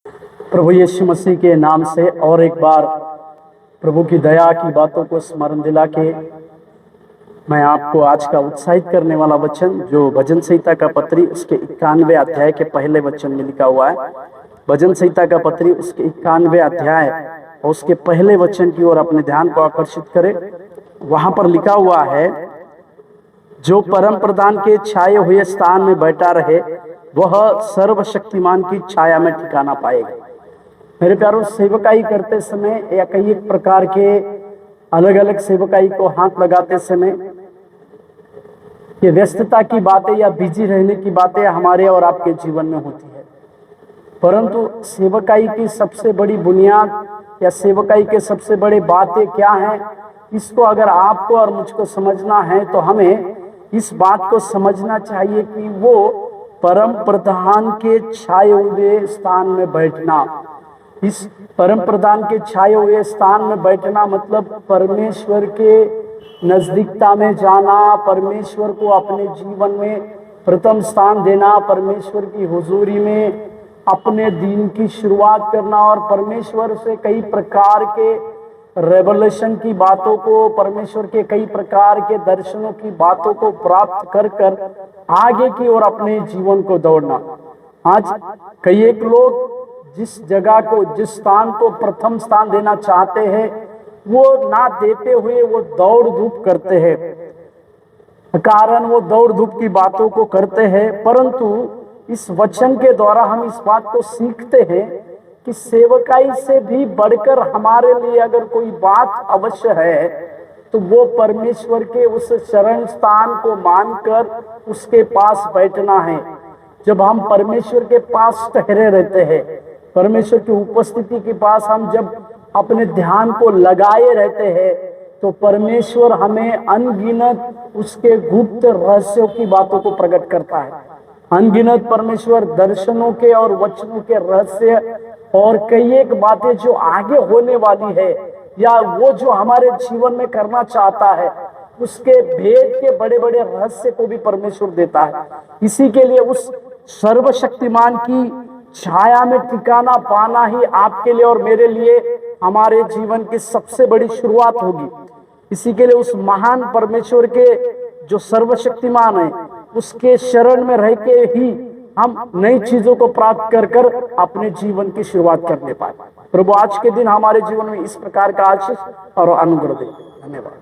प्रभु यीशु मसीह के नाम से और एक बार प्रभु की दया की बातों को स्मरण दिला के मैं आपको आज का उत्साहित करने वाला वचन जो भजन संहिता का पत्री उसके 91 अध्याय के पहले वचन में लिखा हुआ है। भजन संहिता का पत्री उसके 91 अध्याय और उसके पहले वचन की ओर अपने ध्यान को आकर्षित करें। वहां पर लिखा हुआ है, जो परम प्रधान के छाए हुए स्थान में बैठा रहे वह सर्वशक्तिमान की छाया में ठिकाना पाएगा। मेरे प्यारों, सेवकाई करते समय या कई एक प्रकार के अलग अलग सेवकाई को हाथ लगाते समय ये व्यस्तता की बातें या बिजी रहने की बातें हमारे और आपके जीवन में होती है, परंतु सेवकाई की सबसे बड़ी बुनियाद या सेवकाई के सबसे बड़े बातें क्या हैं, इसको अगर आपको और मुझको समझना है तो हमें इस बात को समझना चाहिए कि वो परम प्रधान के छाए हुए स्थान में बैठना। इस परम प्रधान के छाए हुए स्थान में बैठना मतलब परमेश्वर के नजदीकता में जाना, परमेश्वर को अपने जीवन में प्रथम स्थान देना, परमेश्वर की हुजूरी में अपने दिन की शुरुआत करना और परमेश्वर से कई प्रकार के रेवलेशन की बातों को, परमेश्वर के कई प्रकार के दर्शनों की बातों को प्राप्त कर कर आगे की ओर अपने जीवन को दौड़ना। आज कई एक लोग जिस जगह को, जिस स्थान को प्रथम स्थान देना चाहते हैं वो ना देते हुए वो दौड़ धूप करते हैं, कारण वो दौड़ धूप की बातों को करते हैं। परंतु इस वचन के द्वारा हम इस बात को सीखते हैं कि सेवकाई से भी बढ़कर हमारे लिए अगर कोई बात अवश्य है तो वो परमेश्वर के उस शरण स्थान को मानकर उसके पास बैठना है। जब हम परमेश्वर के पास ठहरे रहते हैं, परमेश्वर की उपस्थिति के पास हम जब अपने ध्यान को लगाए रहते हैं तो परमेश्वर हमें अनगिनत उसके गुप्त रहस्यों की बातों को प्रकट करता है। अनगिनत परमेश्वर दर्शनों के और वचनों के रहस्य और कई एक बातें जो आगे होने वाली है या वो जो हमारे जीवन में करना चाहता है उसके भेद के बड़े बड़े रहस्य को भी परमेश्वर देता है। इसी के लिए उस सर्वशक्तिमान की छाया में ठिकाना पाना ही आपके लिए और मेरे लिए हमारे जीवन की सबसे बड़ी शुरुआत होगी। इसी के लिए उस महान परमेश्वर के जो सर्वशक्तिमान है उसके शरण में रह के ही हम नई चीजों को प्राप्त कर कर अपने जीवन की शुरुआत करने पाए। प्रभु आज के दिन हमारे जीवन में इस प्रकार का आशीष और अनुग्रह दे। धन्यवाद।